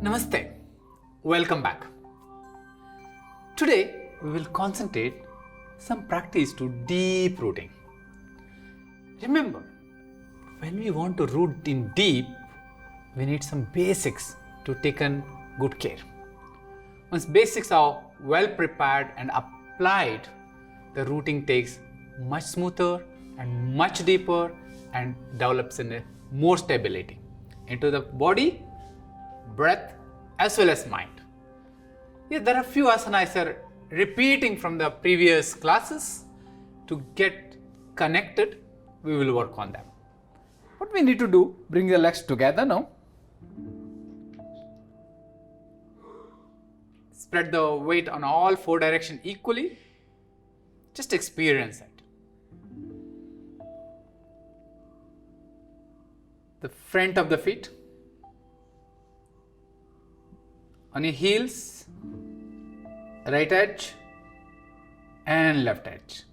Namaste. Welcome back. Today we will concentrate some practice to deep rooting. Remember, when we want to root in deep, we need some basics to take good care. Once basics are well prepared and applied, the rooting takes much smoother and much deeper and develops in a more stability into the body, breath as well as mind. Yeah, there are a few asanas are repeating from the previous classes. To get connected, we will work on them. What we need to do, bring the legs together now. Spread the weight on all four directions equally. Just experience it. The front of the feet on your heels, right edge and left edge.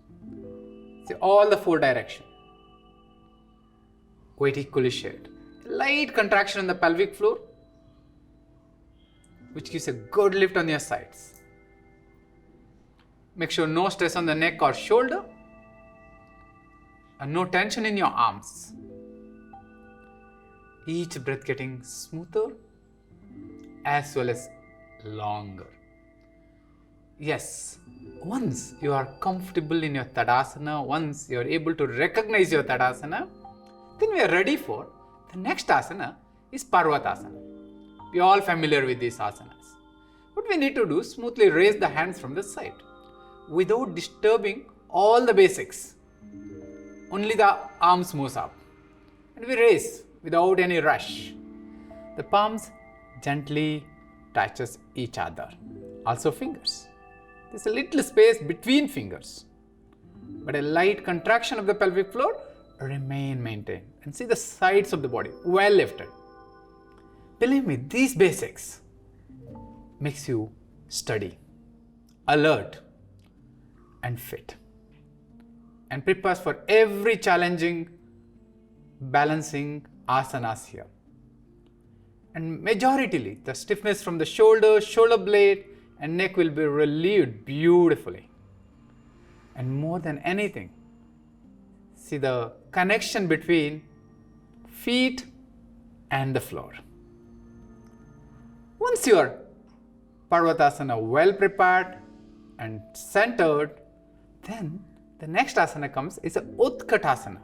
See all the four directions. Weight equally shared. Light contraction on the pelvic floor, which gives a good lift on your sides. Make sure no stress on the neck or shoulder and no tension in your arms. Each breath getting smoother as well as longer. Yes, once you are comfortable in your Tadasana, once you are able to recognize your Tadasana, then we are ready for the next asana is Parvatasana. We are all familiar with these asanas. What we need to do is smoothly raise the hands from the side without disturbing all the basics. Only the arms moves up and we raise without any rush. The palms gently touches each other. Also fingers. There's a little space between fingers, but a light contraction of the pelvic floor remain maintained. And see the sides of the body well lifted. Believe me, these basics makes you steady, alert and fit, and prepares for every challenging balancing asanas here. And majoritarily, the stiffness from the shoulder blade and neck will be relieved beautifully. And more than anything, see the connection between feet and the floor. Once your Parvatasana well prepared and centered, then the next asana comes is a Utkatasana.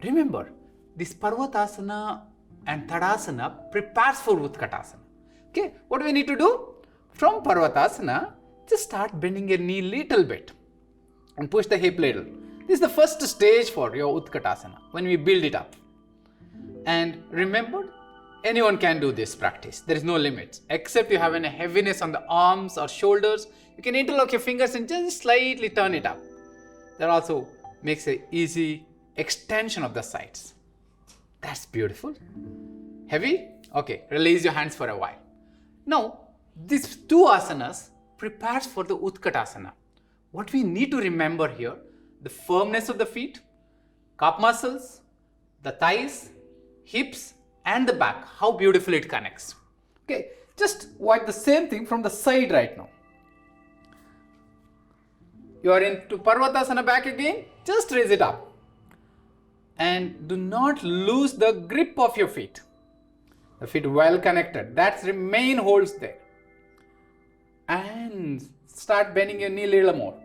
Remember, this Parvatasana and Tadasana prepares for Utkatasana. Okay, what do we need to do? From Parvatasana, just start bending your knee little bit and push the hip little. This is the first stage for your Utkatasana when we build it up. And remember, anyone can do this practice. There is no limits. Except you have any heaviness on the arms or shoulders, you can interlock your fingers and just slightly turn it up. That also makes an easy extension of the sides. That's beautiful. Heavy? Okay, release your hands for a while. Now, these two asanas prepares for the Utkatasana. What we need to remember here, the firmness of the feet, calf muscles, the thighs, hips and the back, how beautifully it connects. Okay, just watch the same thing from the side right now. You are into Parvatasana back again, just raise it up. And do not lose the grip of your feet. The feet well connected, that remain holds there. And start bending your knee a little more.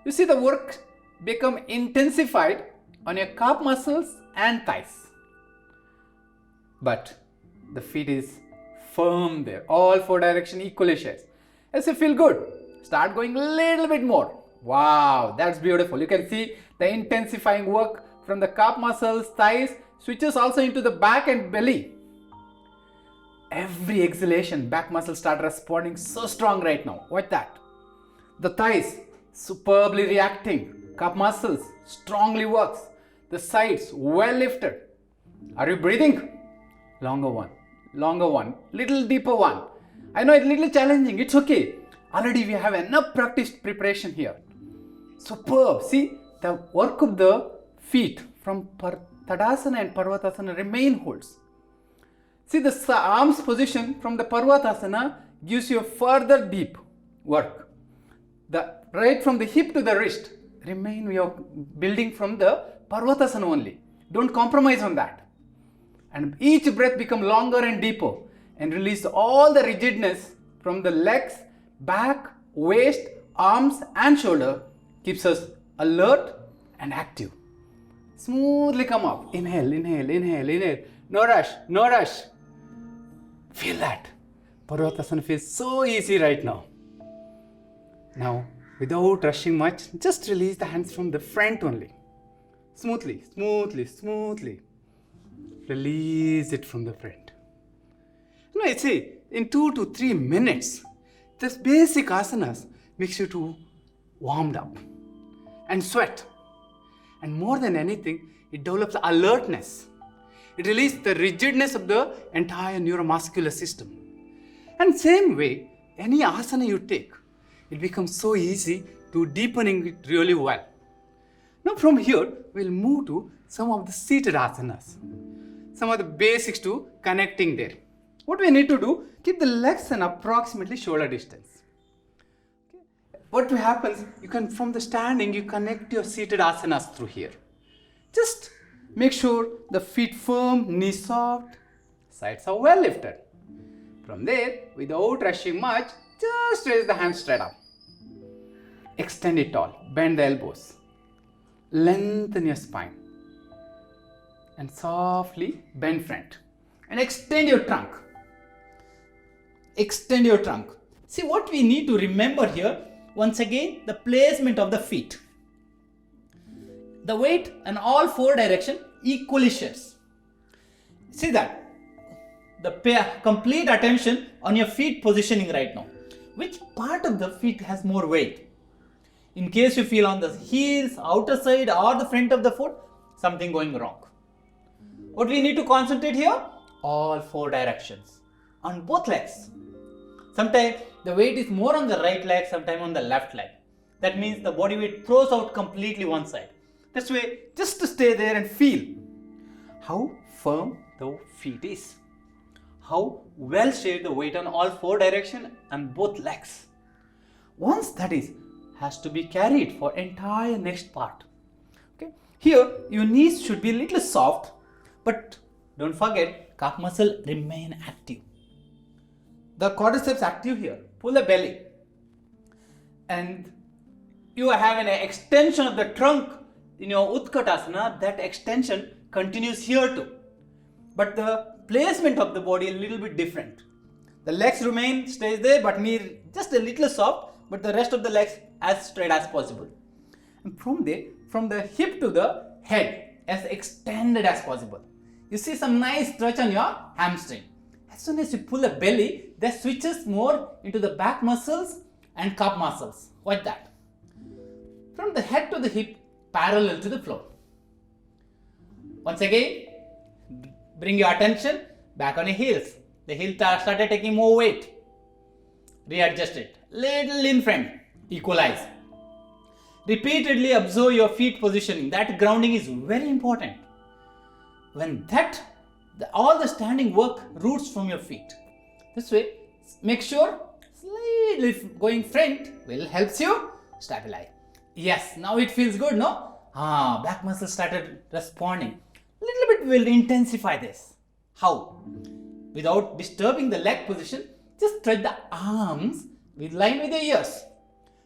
You see the work become intensified on your calf muscles and thighs. But the feet is firm there, all four directions equally shares. As you feel good, start going a little bit more. Wow, that's beautiful. You can see the intensifying work from the calf muscles, thighs, switches also into the back and belly. Every exhalation, back muscles start responding so strong right now. Watch that. The thighs superbly reacting. Calf muscles strongly works. The sides well lifted. Are you breathing? Longer one, little deeper one. I know it's a little challenging, it's okay. Already we have enough practice preparation here. Superb. See the work of the feet from Tadasana and Parvatasana remain holds. See, the arms position from the Parvatasana gives you a further deep work. Right from the hip to the wrist, remain we are building from the Parvatasana only. Don't compromise on that. And each breath become longer and deeper and release all the rigidness from the legs, back, waist, arms and shoulder. Keeps us alert and active. Smoothly come up. Inhale, inhale, inhale, inhale. No rush, no rush. Feel that. Parvatasana feels so easy right now. Now, without rushing much, just release the hands from the front only. Smoothly, smoothly, smoothly. Release it from the front. Now, see, in 2 to 3 minutes, this basic asanas makes you to warmed up and sweat. And more than anything, it develops alertness. It releases the rigidness of the entire neuromuscular system. And same way, any asana you take, it becomes so easy to deepening it really well. Now from here, we'll move to some of the seated asanas. Some of the basics to connecting there. What we need to do, keep the legs at approximately shoulder distance. Okay. What happens, you can from the standing, you connect your seated asanas through here. Just make sure the feet firm, knees soft, sides are well lifted. From there, without rushing much, just raise the hands straight up. Extend it tall, bend the elbows, lengthen your spine, and softly bend front. And extend your trunk. Extend your trunk. See what we need to remember here, once again, the placement of the feet. The weight in all 4 directions equally shares. See that? The complete attention on your feet positioning right now. Which part of the feet has more weight? In case you feel on the heels, outer side or the front of the foot, something going wrong. What we need to concentrate here? All 4 directions. On both legs. Sometimes the weight is more on the right leg, sometimes on the left leg. That means the body weight throws out completely one side. This way, just to stay there and feel how firm the feet is. How well shaped the weight on all 4 directions and both legs. Once that is, has to be carried for entire next part. Okay. Here, your knees should be a little soft, but don't forget, calf muscle remain active. The quadriceps active here. Pull the belly. And you have an extension of the trunk in your Utkatasana. That extension continues here too. But the placement of the body is a little bit different. The legs remain, stays there, but knee just a little soft, but the rest of the legs as straight as possible. And from there, from the hip to the head, as extended as possible. You see some nice stretch on your hamstring. As soon as you pull the belly, that switches more into the back muscles and calf muscles. Watch that. From the head to the hip, parallel to the floor. Once again, bring your attention back on your heels. The heel started taking more weight. Readjust it. Little in front. Equalize. Repeatedly observe your feet positioning. That grounding is very important. When all the standing work roots from your feet. This way, make sure slightly going front will helps you stabilize. Yes, now it feels good, no? Back muscle started responding. Little bit will intensify this. How? Without disturbing the leg position, just stretch the arms with line with your ears.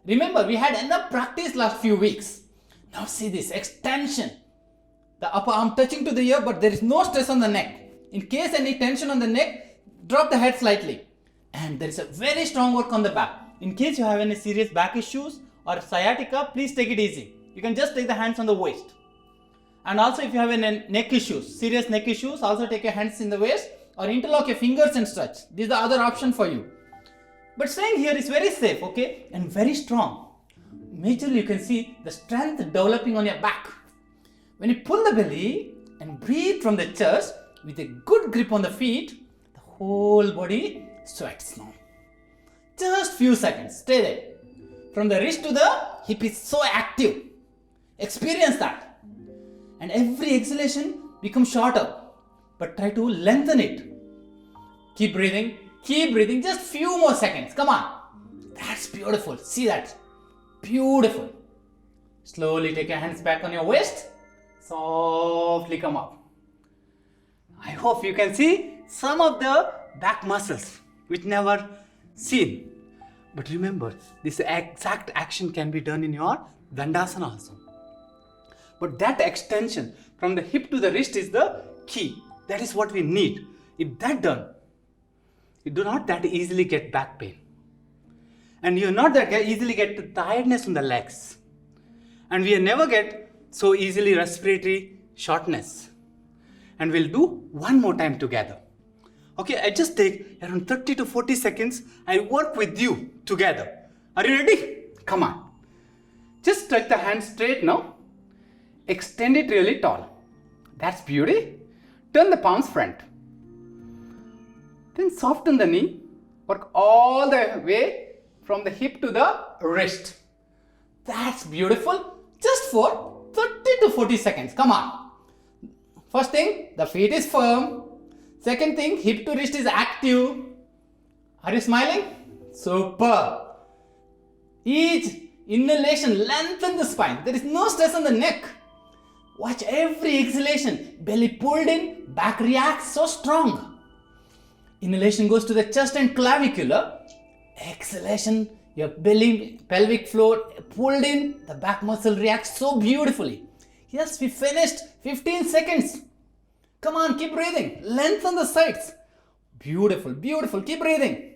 Remember, we had enough practice last few weeks. Now see this extension. The upper arm touching to the ear, but there is no stress on the neck. In case any tension on the neck, drop the head slightly. And there is a very strong work on the back. In case you have any serious back issues or sciatica, please take it easy. You can just take the hands on the waist. And also if you have any neck issues, serious neck issues, also take your hands in the waist or interlock your fingers and stretch. This is the other option for you. But staying here is very safe, okay, and very strong. Majorly you can see the strength developing on your back. When you pull the belly and breathe from the chest with a good grip on the feet, the whole body sweats now. Just few seconds, stay there. From the wrist to the hip is so active. Experience that. And every exhalation becomes shorter, but try to lengthen it. Keep breathing. Keep breathing. Just few more seconds. Come on. That's beautiful. See that? Beautiful. Slowly take your hands back on your waist. Softly come up. I hope you can see some of the back muscles which never seen. But remember, this exact action can be done in your Dandasana also. But that extension from the hip to the wrist is the key. That is what we need. If that done, you do not that easily get back pain. And you not that easily get the tiredness in the legs. And we never get so easily respiratory shortness. And we'll do one more time together. Okay, I just take around 30 to 40 seconds. I work with you together. Are you ready? Come on. Just stretch the hand straight now. Extend it really tall. That's beauty. Turn the palms front. Then soften the knee. Work all the way from the hip to the wrist. That's beautiful. Just for 30 to 40 seconds. Come on. First thing, the feet is firm. Second thing, hip to wrist is active. Are you smiling? Super. Each inhalation lengthen the spine. There is no stress on the neck. Watch every exhalation. Belly pulled in, back reacts so strong. Inhalation goes to the chest and clavicular. Exhalation, your belly, pelvic floor pulled in, the back muscle reacts so beautifully. Yes, we finished. 15 seconds. Come on, keep breathing. Lengthen the sides. Beautiful, beautiful. Keep breathing.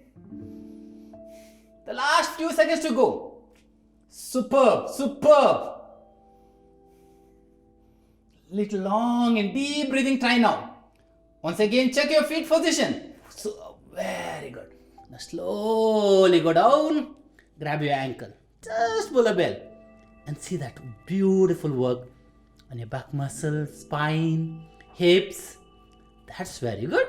The last few seconds to go. Superb, superb. Little long and deep breathing. Try now. Once again, check your feet position. So, very good. Now slowly go down. Grab your ankle. Just pull a bell. And see that beautiful work on your back muscles, spine, hips. That's very good.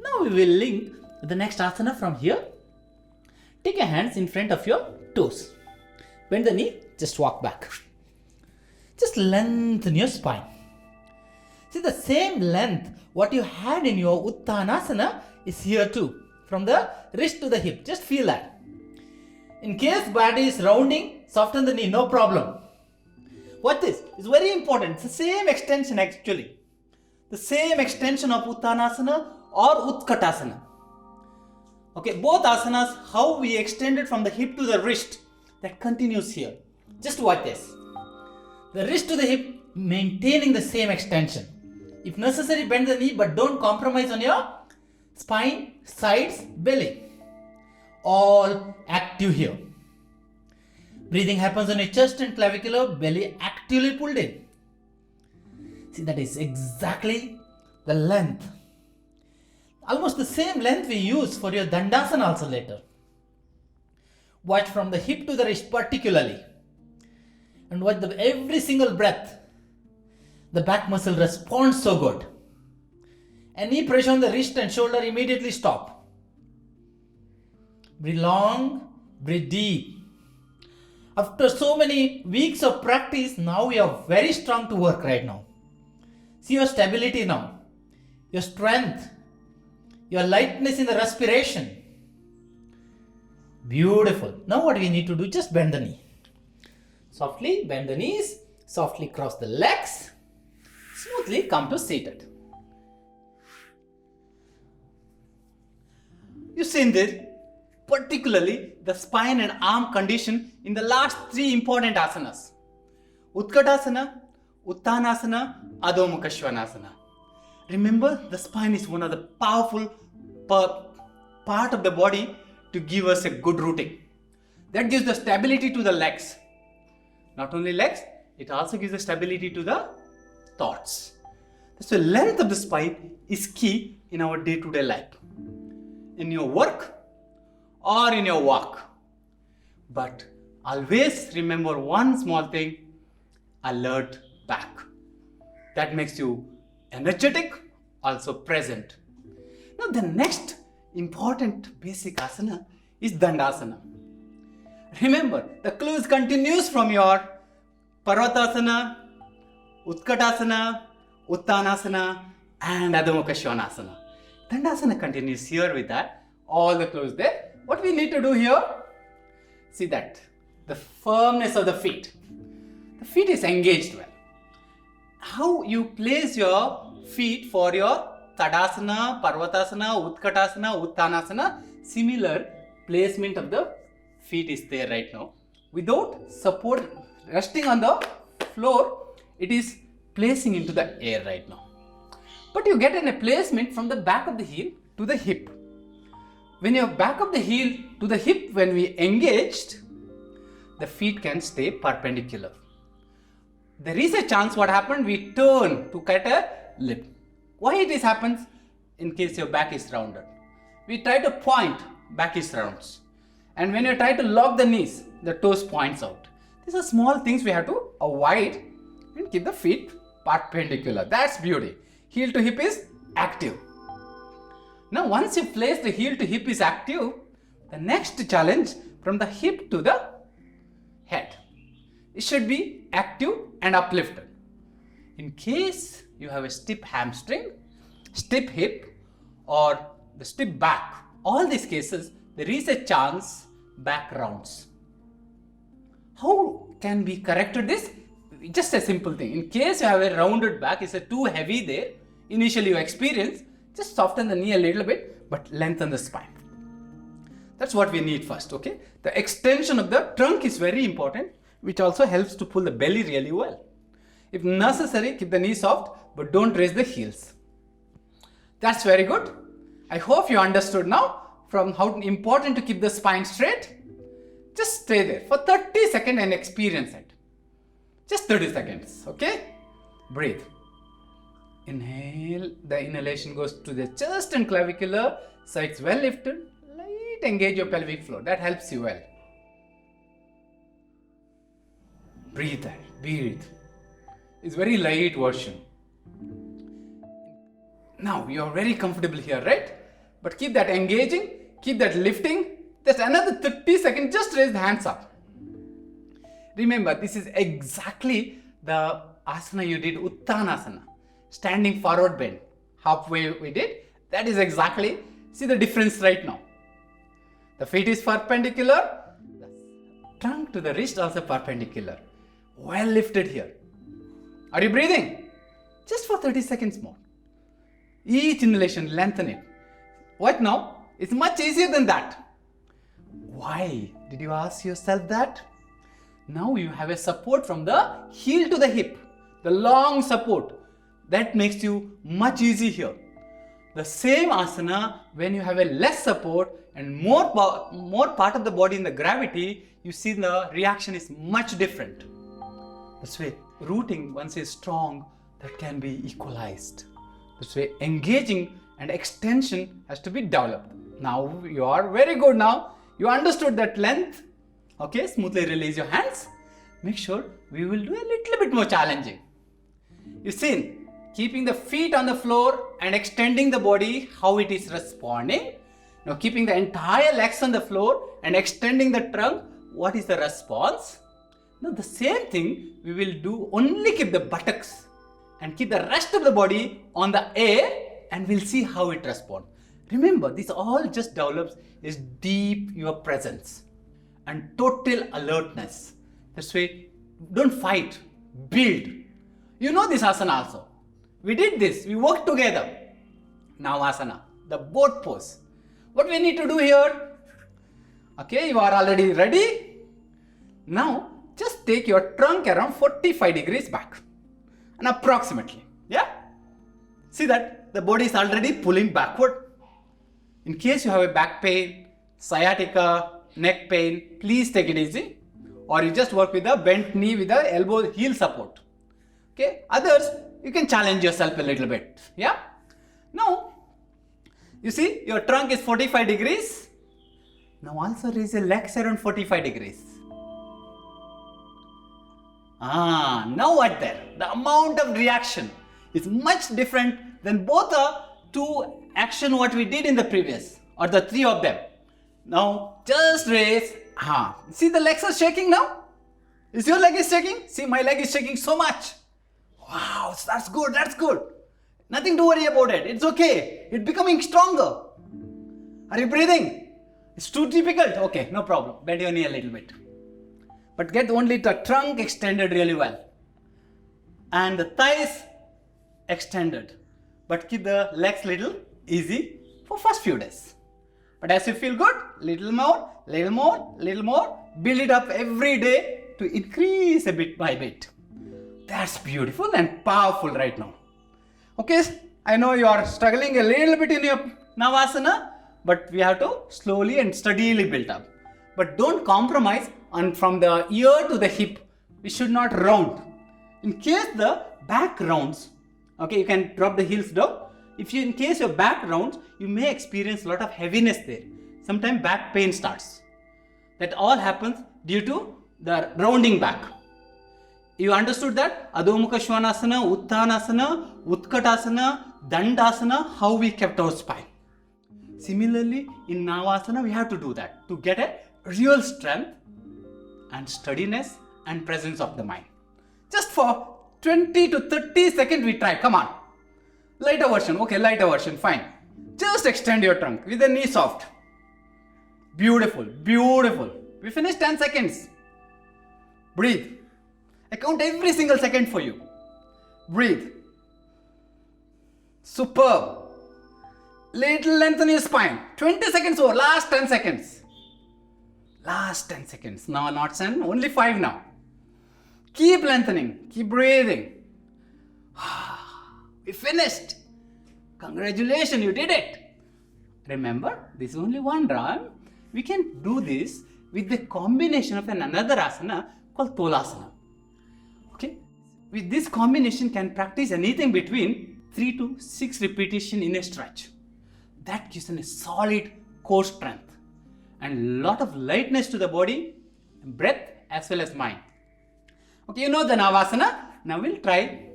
Now we will link the next asana from here. Take your hands in front of your toes. Bend the knee, just walk back. Just lengthen your spine. See, the same length what you had in your Uttanasana is here too. From the wrist to the hip. Just feel that. In case body is rounding, soften the knee, no problem. What this? It's very important. It's the same extension actually. The same extension of Uttanasana or Utkatasana. Okay, both asanas, how we extend it from the hip to the wrist, that continues here. Just watch this. The wrist to the hip, maintaining the same extension. If necessary, bend the knee, but don't compromise on your spine, sides, belly. All active here. Breathing happens on your chest and clavicular, belly actively pulled in. See, that is exactly the length. Almost the same length we use for your Dandasana also later. Watch from the hip to the wrist particularly. And watch every single breath. The back muscle responds so good. Any pressure on the wrist and shoulder, immediately stop. Breathe long, breathe deep. After so many weeks of practice, now we are very strong to work right now. See your stability now, your strength, your lightness in the respiration. Beautiful. Now what we need to do, just bend the knee. Softly bend the knees, softly cross the legs, smoothly come to seated. You've seen this, particularly the spine and arm condition in the last three important asanas. Utkatasana, Uttanasana, Adho Mukha Svanasana. Remember, the spine is one of the powerful part of the body to give us a good rooting. That gives the stability to the legs. Not only legs, it also gives the stability to the thoughts. So length of the spine is key in our day-to-day life. In your work or in your walk. But always remember one small thing, alert back. That makes you energetic, also present. Now the next important basic asana is Dandasana. Remember, the clues continues from your Parvatasana, Utkatasana, Uttanasana and Adho Mukha Svanasana. Dandasana continues here with that. All the clothes there. What we need to do here, see that, the firmness of the feet. The feet is engaged well. How you place your feet for your Tadasana, Parvatasana, Utkatasana, Uttanasana, similar placement of the feet is there right now. Without support, resting on the floor, it is placing into the air right now. But you get a placement from the back of the heel to the hip. When your back of the heel to the hip, when we engaged, the feet can stay perpendicular. There is a chance what happened, we turn to cut a lip. Why it is happens? In case your back is rounded. We try to point, back is rounds. And when you try to lock the knees, the toes points out. These are small things we have to avoid and keep the feet perpendicular. That's beauty. Heel to hip is active. Now once you place the heel to hip is active, the next challenge from the hip to the head. It should be active and uplifted. In case you have a stiff hamstring, stiff hip or the stiff back, all these cases there is a chance back rounds. How can we correct this? Just a simple thing. In case you have a rounded back, it's too heavy there, initially you experience, just soften the knee a little bit but lengthen the spine. That's what we need first, okay? The extension of the trunk is very important, which also helps to pull the belly really well. If necessary, keep the knee soft but don't raise the heels. That's very good. I hope you understood now from how important to keep the spine straight. Just stay there for 30 seconds and experience it. Just 30 seconds, okay? Breathe. Inhale, the inhalation goes to the chest and clavicular, sides well lifted. Light engage your pelvic floor, that helps you well. Breathe there, breathe. It's very light version. Now you are very comfortable here, right? But keep that engaging, keep that lifting. Just another 30 seconds, just raise the hands up. Remember, this is exactly the asana you did, Uttanasana. Standing forward bend. Halfway we did. That is exactly, see the difference right now. The feet is perpendicular. The trunk to the wrist also perpendicular. Well lifted here. Are you breathing? Just for 30 seconds more. Each inhalation, lengthen it. What now? It's much easier than that. Why? Did you ask yourself that? Now you have a support from the heel to the hip. The long support. That makes you much easier here. The same asana, when you have a less support and more part of the body in the gravity, you see the reaction is much different. That's why rooting, once is strong, that can be equalized. That's why engaging and extension has to be developed. Now you are very good now. You understood that length. Okay, smoothly release your hands. Make sure we will do a little bit more challenging. You've seen, keeping the feet on the floor and extending the body, how it is responding. Now keeping the entire legs on the floor and extending the trunk, what is the response? Now the same thing we will do, only keep the buttocks and keep the rest of the body on the air and we'll see how it responds. Remember, this all just develops is deep your presence and total alertness. That's why don't fight, build. You know this asana also. We did this, we worked together. Now asana, the boat pose. What we need to do here? Okay, you are already ready. Now, just take your trunk around 45 degrees back. And approximately, yeah? See that the body is already pulling backward. In case you have a back pain, sciatica, neck pain, please take it easy. Or you just work with a bent knee with the elbow heel support. Okay, others, you can challenge yourself a little bit. Yeah? Now, you see your trunk is 45 degrees. Now also raise your legs around 45 degrees. Now what there? The amount of reaction is much different than both the two action what we did in the previous or the three of them. Now just raise. See the legs are shaking now? Is your leg is shaking? See my leg is shaking so much. Wow, that's good, that's good. Nothing to worry about it. It's okay. It's becoming stronger. Are you breathing? It's too difficult. Okay, no problem. Bend your knee a little bit. But get only the trunk extended really well. And the thighs extended. But keep the legs little easy for first few days. But as you feel good, little more, little more, little more. Build it up every day to increase a bit by bit. That's beautiful and powerful right now. Okay, I know you are struggling a little bit in your Navasana, but we have to slowly and steadily build up. But don't compromise on from the ear to the hip. We should not round. In case the back rounds, okay, you can drop the heels down. In case your back rounds, you may experience a lot of heaviness there. Sometimes back pain starts. That all happens due to the rounding back. You understood that? Adho Mukha Svanasana, Uttanasana, Utkatasana, Dandasana, how we kept our spine. Similarly, in Navasana, we have to do that to get a real strength and steadiness and presence of the mind. Just for 20 to 30 seconds we try. Come on. Lighter version. Okay, lighter version. Fine. Just extend your trunk with the knee soft. Beautiful. Beautiful. We finished 10 seconds. Breathe. I count every single second for you. Breathe. Superb. Little lengthen your spine. 20 seconds over. Last 10 seconds. Last 10 seconds. Now not 10. Only 5 now. Keep lengthening. Keep breathing. We finished. Congratulations, you did it. Remember, this is only one round. We can do this with the combination of another asana called Tolasana. Okay? With this combination, can practice anything between 3 to 6 repetitions in a stretch. That gives a solid core strength and lot of lightness to the body, breath as well as mind. Okay, you know the Navasana. Now we'll try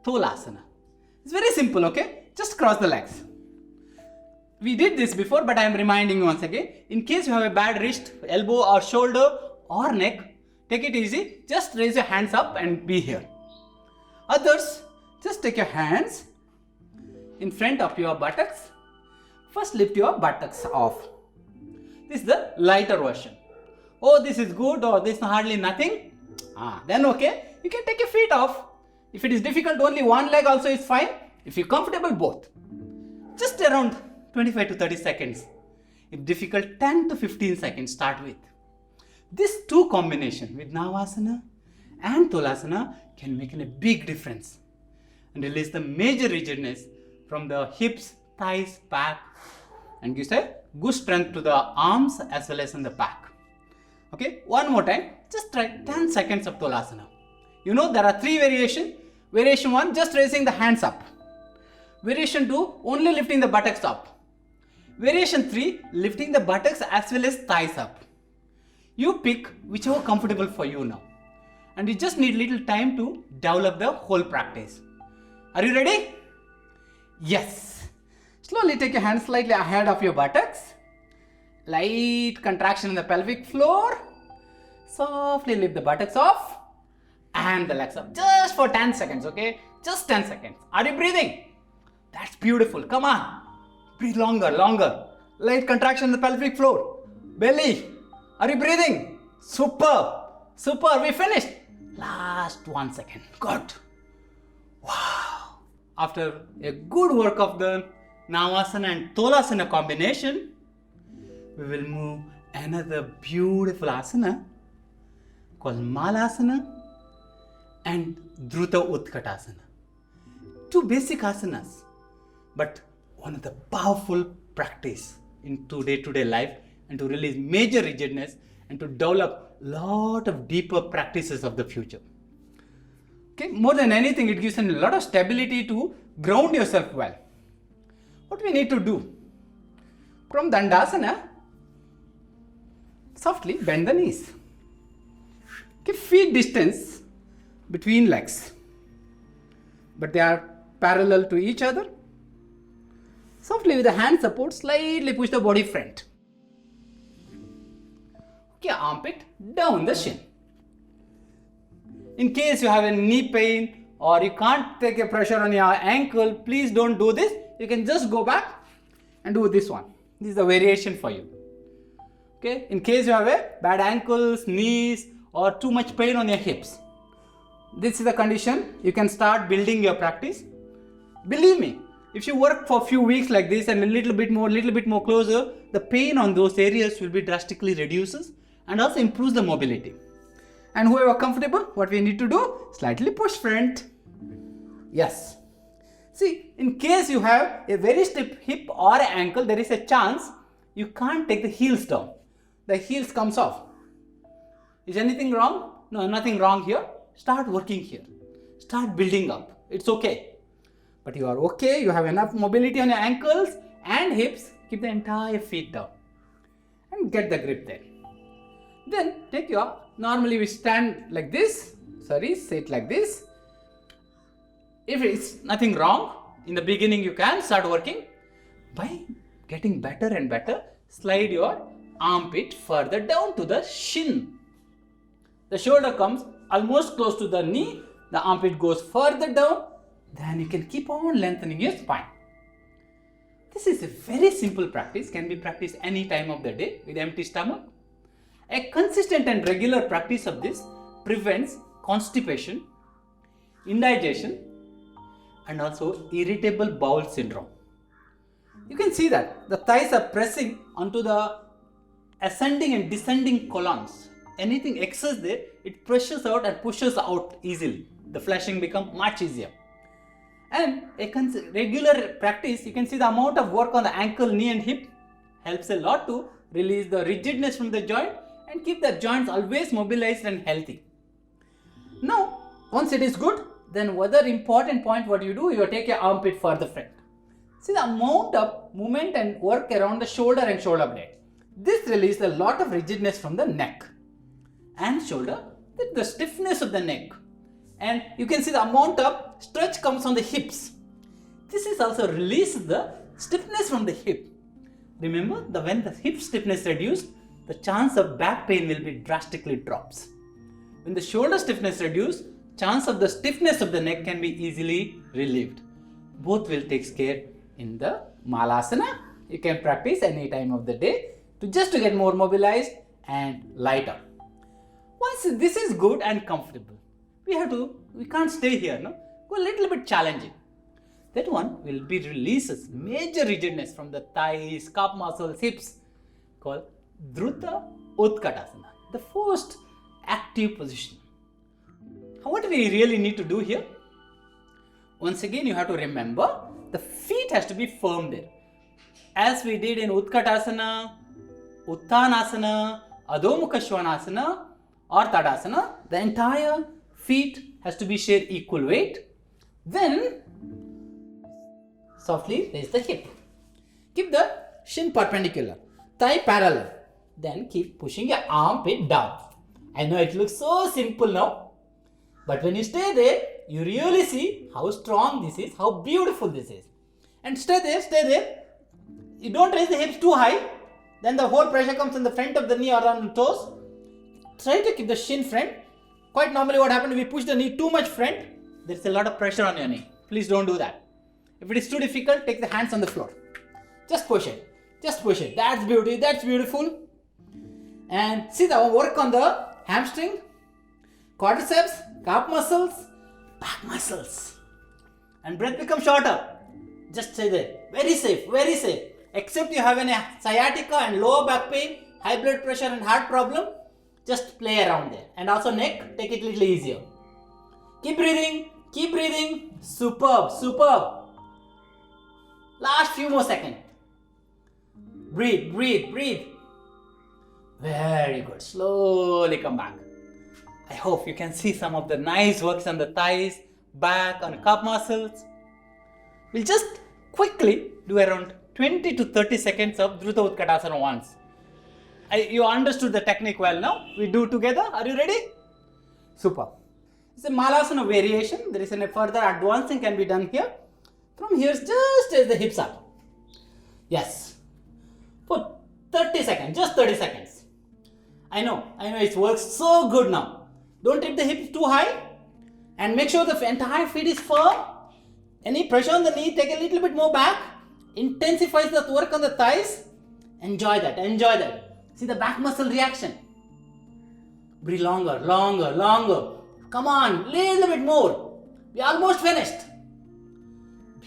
Tolasana. It's very simple, okay? Just cross the legs. We did this before, but I am reminding you once again. In case you have a bad wrist, elbow or shoulder or neck, take it easy. Just raise your hands up and be here. Others, just take your hands in front of your buttocks. First lift your buttocks off. This is the lighter version. Oh, this is good or this is hardly nothing. Then okay, you can take your feet off. If it is difficult, only one leg also is fine. If you're comfortable, both. Just around 25 to 30 seconds. If difficult, 10 to 15 seconds start with. This two combination with Navasana and Tolasana can make a big difference and release the major rigidness from the hips, thighs, back and gives a good strength to the arms as well as in the back. Okay, one more time. Just try 10 seconds of Tolasana. You know there are 3 variations. Variation 1, just raising the hands up. Variation 2, only lifting the buttocks up. Variation 3, lifting the buttocks as well as thighs up. You pick whichever comfortable for you now. And you just need little time to develop the whole practice. Are you ready? Yes. Slowly take your hands slightly ahead of your buttocks. Light contraction in the pelvic floor. Softly lift the buttocks off. And the legs up just for 10 seconds, okay? Just 10 seconds. Are you breathing? That's beautiful. Come on. Breathe longer, longer. Light contraction in the pelvic floor. Belly. Are you breathing? Super. Super. We finished. Last 1 second. Good. Wow. After a good work of the Navasana and Tolasana combination, we will move another beautiful asana called Malasana and Dhruta Utkatasana. 2 basic asanas, but one of the powerful practice in day-to-day life and to release major rigidness and to develop lot of deeper practices of the future. Okay, more than anything, it gives a lot of stability to ground yourself well. What we need to do? From Dandasana, softly bend the knees. Keep feet distance between legs, but they are parallel to each other. Softly with the hand support, slightly push the body front. Okay, armpit down the shin. In case you have a knee pain or you can't take a pressure on your ankle, please don't do this. You can just go back and do this one. This is the variation for you. Okay, in case you have a bad ankles, knees, or too much pain on your hips, this is the condition. You can start building your practice. Believe me, if you work for a few weeks like this and a little bit more closer, the pain on those areas will be drastically reduces and also improves the mobility. And whoever comfortable, what we need to do, slightly push front. Yes. See, in case you have a very stiff hip or ankle, there is a chance you can't take the heels down. The heels comes off. Is anything wrong? No, nothing wrong here. Start working here. Start building up. It's okay. But you are okay. You have enough mobility on your ankles and hips. Keep the entire feet down and get the grip there. Then take your, normally we stand like this. Sit like this. If it's nothing wrong, in the beginning you can start working. By getting better and better, slide your armpit further down to the shin. The shoulder comes almost close to the knee. The armpit goes further down. Then you can keep on lengthening your spine. This is a very simple practice. Can be practiced any time of the day with empty stomach. A consistent and regular practice of this prevents constipation, indigestion, and also irritable bowel syndrome. You can see that the thighs are pressing onto the ascending and descending columns. Anything excess there, it pushes out and pushes out easily. The flushing becomes much easier. And a regular practice, you can see the amount of work on the ankle, knee and hip helps a lot to release the rigidness from the joint and keep the joints always mobilized and healthy. Now, once it is good, then other important point what you do, you take your armpit further front. See the amount of movement and work around the shoulder and shoulder blade. This releases a lot of rigidness from the neck and shoulder, the stiffness of the neck. And you can see the amount of stretch comes on the hips. This is also releases the stiffness from the hip. Remember, when the hip stiffness reduced, the chance of back pain will be drastically drops. When the shoulder stiffness reduced, chance of the stiffness of the neck can be easily relieved. Both will take care in the Malasana. You can practice any time of the day to get more mobilized and lighter. Once this is good and comfortable, we can't stay here, no? Go a little bit challenging. That one will be releases major rigidness from the thighs, calf muscles, hips, called Dhruta Utkatasana, the first active position. What do we really need to do here? Once again, you have to remember the feet has to be firm there. As we did in Utkatasana, Uttanasana, Adho Mukha Svanasana or Tadasana, the entire feet has to be share equal weight. Then, softly raise the hip. Keep the shin perpendicular, thigh parallel. Then keep pushing your armpit down. I know it looks so simple now, but when you stay there, you really see how strong this is, how beautiful this is. And stay there. You don't raise the hips too high, then the whole pressure comes in the front of the knee or on the toes. Try to keep the shin front. Quite normally what happens, we push the knee too much front, there's a lot of pressure on your knee. Please don't do that. If it is too difficult, take the hands on the floor. Just push it. That's beautiful. And see the work on the hamstring, quadriceps, calf muscles, back muscles. And breath becomes shorter. Just stay there. Very safe. Except you have any sciatica and lower back pain, high blood pressure and heart problem, just play around there. And also neck, take it a little easier. Keep breathing. Superb. Last few more seconds. Breathe. Very good. Slowly come back. I hope you can see some of the nice works on the thighs, back, on calf muscles. We'll just quickly do around 20 to 30 seconds of Dhruta Utkatasana once. You understood the technique well now. We do together. Are you ready? Super. It's a Malasana variation. There is a further advancing can be done here. From here, just as the hips are. Yes. For 30 seconds, just 30 seconds. I know it works so good now. Don't take the hips too high And make sure the entire feet is firm. Any pressure on the knee, take a little bit more back. Intensifies the work on the thighs. Enjoy that, enjoy that. See the back muscle reaction. Breathe longer, longer, longer. Come on, little bit more. We're almost finished.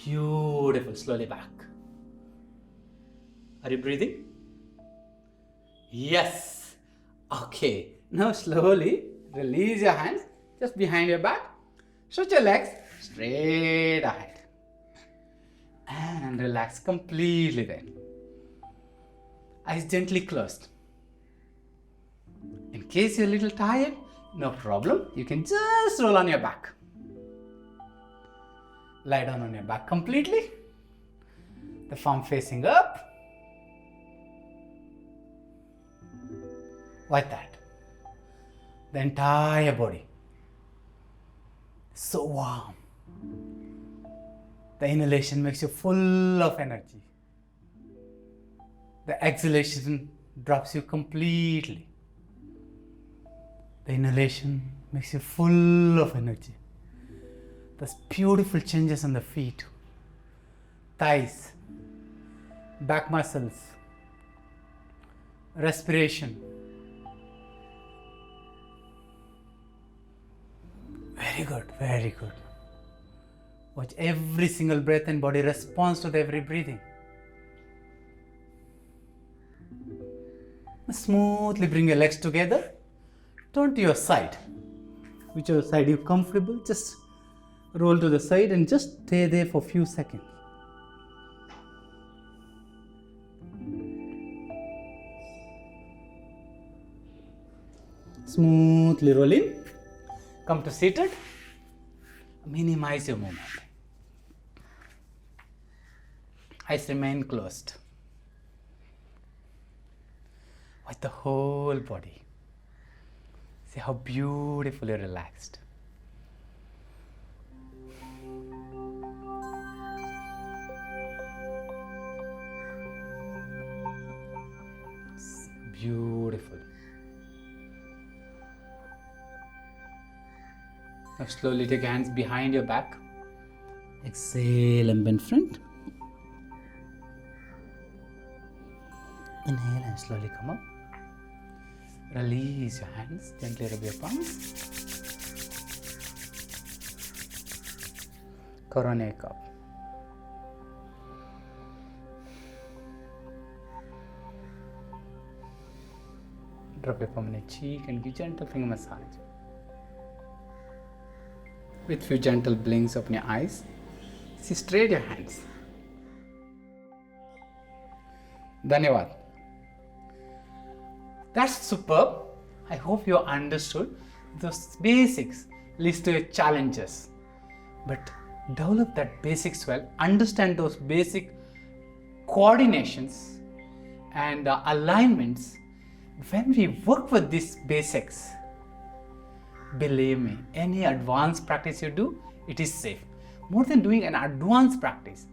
Beautiful, slowly back. Are you breathing? Yes. Okay. Now slowly release your hands just behind your back. Stretch your legs straight ahead. And relax completely then. Eyes gently closed. In case you're a little tired, no problem. You can just roll on your back. Lie down on your back completely. The palm facing up. Like that. The entire body. So warm. The inhalation makes you full of energy. The exhalation drops you completely. The inhalation makes you full of energy. There's beautiful changes on the feet, thighs, back muscles, respiration. Very good, very good. Watch every single breath and body responds to every breathing. Smoothly bring your legs together. Turn to your side. Whichever side you're comfortable, just roll to the side and just stay there for a few seconds. Smoothly roll in. Come to seated. Minimize your movement. Eyes remain closed. Watch the whole body. See how beautifully relaxed. It's beautiful. Now slowly take your hands behind your back. Exhale and bend front. Inhale and slowly come up. Release your hands, gently rub your palms. Coronate up. Drop your palm on your cheek and give gentle finger massage. With few gentle blinks, open your eyes. See straight your hands. Dhanyavad. That's superb. I hope you understood those basics, list your challenges. But develop that basics well, understand those basic coordinations and alignments. When we work with these basics, believe me, any advanced practice you do, it is safe. More than doing an advanced practice,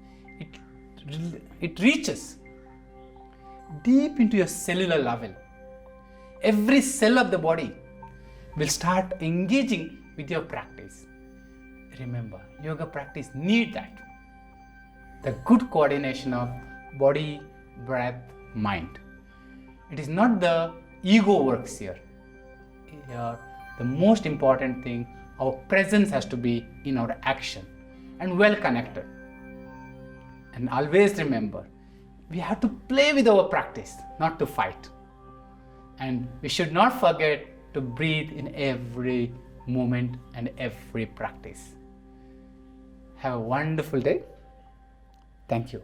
it reaches deep into your cellular level. Every cell of the body will start engaging with your practice. Remember, yoga practice need that. The good coordination of body, breath, mind. It is not the ego works here. The most important thing, our presence has to be in our action and well connected. And always remember, we have to play with our practice, not to fight. And we should not forget to breathe in every moment and every practice. Have a wonderful day. Thank you.